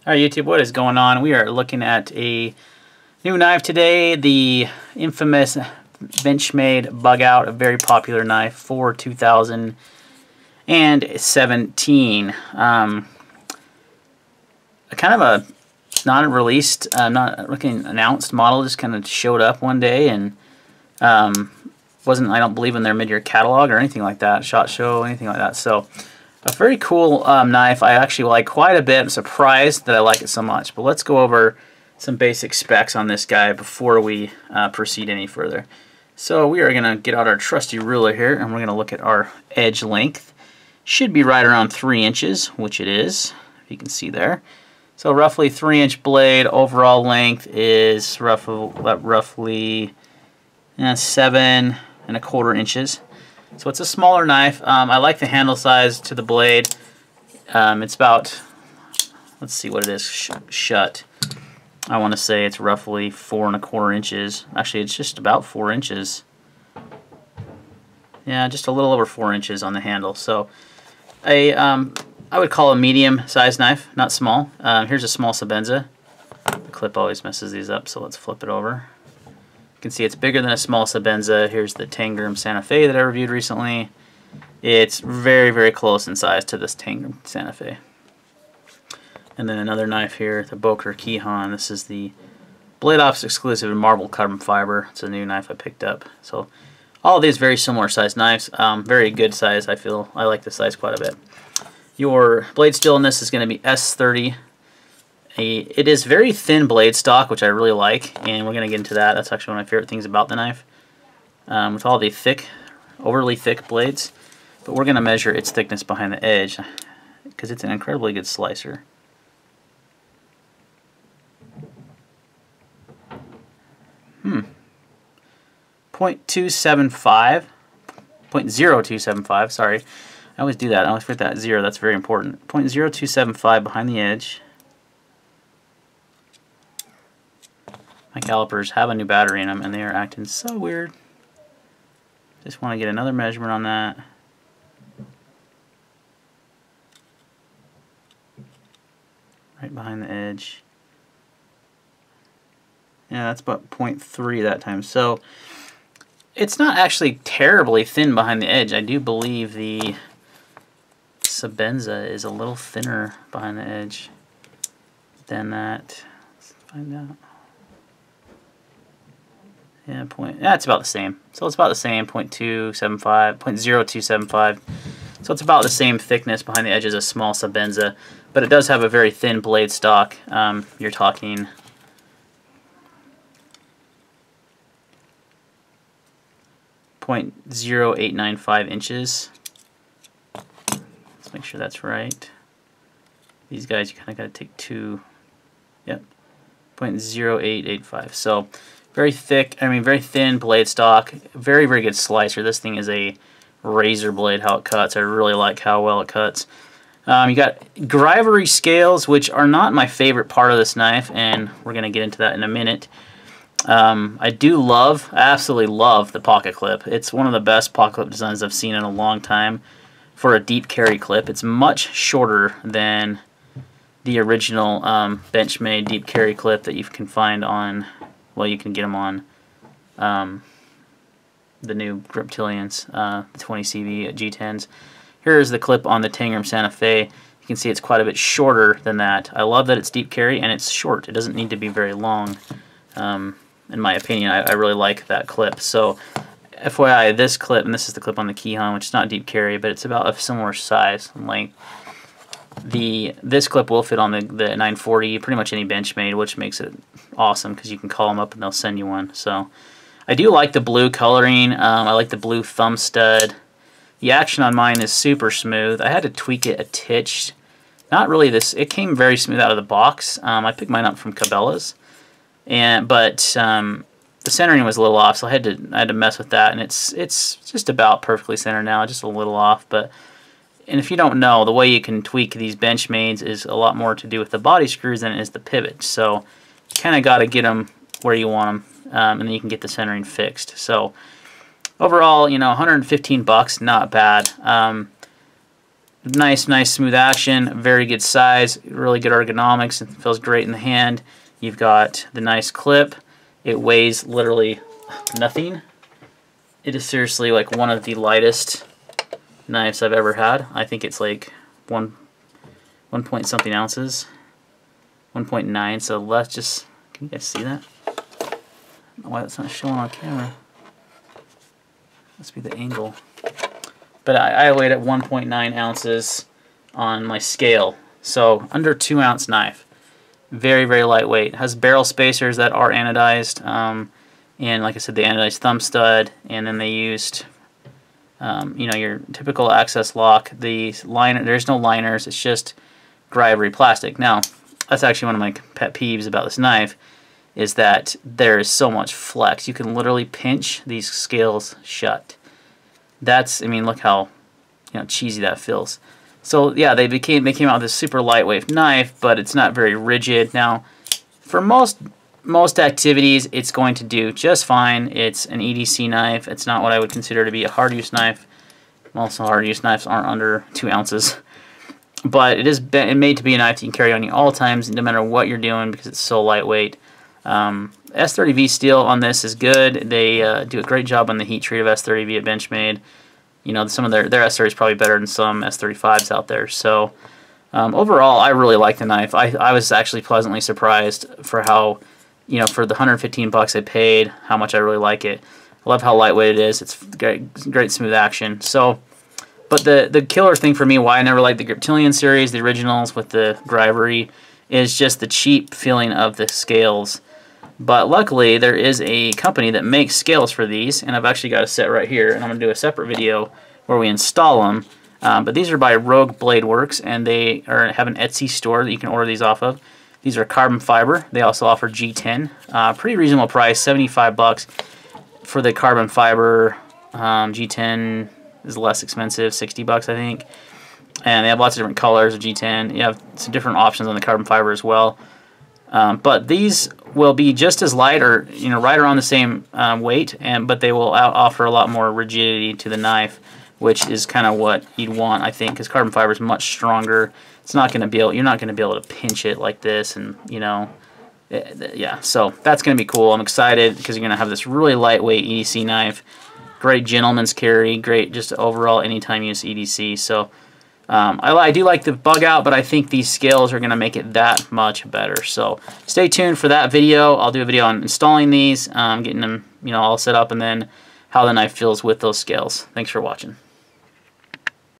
Alright YouTube, what is going on? We are looking at a new knife today, the infamous Benchmade Bugout, a very popular knife for 2017. Kind of a not-released, not looking announced model, just kind of showed up one day and wasn't, I don't believe, in their mid-year catalog or anything like that, SHOT Show, anything like that. So a very cool knife. I actually like quite a bit. I'm surprised that I like it so much. But let's go over some basic specs on this guy before we proceed any further. So we are going to get out our trusty ruler here, and we're going to look at our edge length. Should be right around 3 inches, which it is, if you can see there. So roughly 3-inch blade. Overall length is roughly 7¼ inches. So it's a smaller knife. I like the handle size to the blade. It's about, let's see what it is shut. I want to say it's roughly 4¼ inches. Actually, it's just about 4 inches. Yeah, just a little over 4 inches on the handle. So I would call a medium-sized knife, not small. Here's a small Sabenza. The clip always messes these up, so let's flip it over. You can see it's bigger than a small Sabenza. Here's the Tangram Santa Fe that I reviewed recently. It's very, very close in size to this Tangram Santa Fe. And then another knife here, the Boker Kihon. This is the Blade Ops exclusive marble carbon fiber. It's a new knife I picked up. So all of these very similar sized knives. Very good size, I feel. I like the size quite a bit. Your blade steel in this is going to be S30. It is very thin blade stock, which I really like, and we're going to get into that. That's actually one of my favorite things about the knife, with all the thick, overly thick blades. But we're going to measure its thickness behind the edge, because it's an incredibly good slicer. .0275, sorry. I always do that. I always forget that 0. That's very important. .0275 behind the edge. My calipers have a new battery in them, and they are acting so weird. Just want to get another measurement on that. Right behind the edge. Yeah, that's about 0.3 that time. So it's not actually terribly thin behind the edge. I do believe the Sabenza is a little thinner behind the edge than that. Let's find out. Yeah, it's about the same. So it's about the same, 0.275, 0.0275. So it's about the same thickness behind the edge as a small Sabenza, but it does have a very thin blade stock. You're talking .0895 inches. Let's make sure that's right. These guys, you kind of got to take 2. Yep, 0.0885. So very thick, very thin blade stock. Very, very good slicer. This thing is a razor blade, how it cuts. I really like how well it cuts. You got Grivery scales, which are not my favorite part of this knife, and we're going to get into that in a minute. I absolutely love the pocket clip. It's one of the best pocket clip designs I've seen in a long time for a deep carry clip. It's much shorter than the original Benchmade deep carry clip that you can find on, well, you can get them on the new Reptilians, the 20CV G10s. Here's the clip on the Tangram Santa Fe. You can see it's quite a bit shorter than that. I love that it's deep carry and it's short. It doesn't need to be very long. In my opinion, I really like that clip. So FYI, this clip, and this is the clip on the Kihon, which is not deep carry, but it's about a similar size and length. This clip will fit on the 940, pretty much any Benchmade, which makes it awesome because you can call them up and they'll send you one. So I do like the blue coloring. I like the blue thumb stud. The action on mine is super smooth. I had to tweak it a titch. Not really this. It came very smooth out of the box. I picked mine up from Cabela's, but the centering was a little off, so I had to mess with that, and it's just about perfectly centered now, just a little off. And if you don't know, the way you can tweak these Benchmades is a lot more to do with the body screws than it is the pivot. So you kind of got to get them where you want them, and then you can get the centering fixed. So overall, 115 bucks, not bad. Nice smooth action, very good size, really good ergonomics, and feels great in the hand. You've got the nice clip. It weighs literally nothing. It is seriously like one of the lightest knives I've ever had. I think it's like 1 point something ounces, 1.9. So let's just, can you guys see that? I don't know why that's not showing on camera. Must be the angle. But I weighed at 1.9 ounces on my scale. So under 2 ounce knife. Very, very lightweight. Has barrel spacers that are anodized. And like I said, the anodized thumb stud. And then they used, you know, your typical access lock. The liner, there's no liners. It's just dry ivory plastic. Now, that's actually one of my pet peeves about this knife, is that there is so much flex. You can literally pinch these scales shut. That's, I mean, look how, you know, cheesy that feels. So yeah, they came out with this super lightweight knife, but it's not very rigid. Now, for most activities, it's going to do just fine. It's an EDC knife. It's not what I would consider to be a hard use knife. Also, hard use knives aren't under 2 ounces. But it is made to be a knife you can carry on you all times, no matter what you're doing, because it's so lightweight. S30V steel on this is good. They do a great job on the heat treat of S30V at Benchmade. You know, some of their S30 is probably better than some S35s out there. So overall, I really like the knife. I was actually pleasantly surprised for how, you know, for the 115 bucks I paid, how much I really like it. I love how lightweight it is. It's great smooth action. So, but the killer thing for me, why I never liked the Griptilian series, the originals with the Grivery, is just the cheap feeling of the scales. But luckily, there is a company that makes scales for these, and I've actually got a set right here, and I'm going to do a separate video where we install them. But these are by Rogue Blade Works, and they have an Etsy store that you can order these off of. These are carbon fiber. They also offer G10. Pretty reasonable price, 75 bucks for the carbon fiber. G10 is less expensive, 60 bucks I think. And they have lots of different colors of G10. You have some different options on the carbon fiber as well. But these will be just as light, or you know, right around the same weight, but they will offer a lot more rigidity to the knife, which is kind of what you'd want, I think, because carbon fiber is much stronger. It's not going to be able, you're not going to be able to pinch it like this, and you know, yeah. So that's going to be cool. I'm excited because you're going to have this really lightweight EDC knife, great gentleman's carry, great just overall anytime use EDC. So. I do like the bug out, but I think these scales are going to make it that much better. So stay tuned for that video. I'll do a video on installing these, getting them, you know, all set up, and then how the knife feels with those scales. Thanks for watching.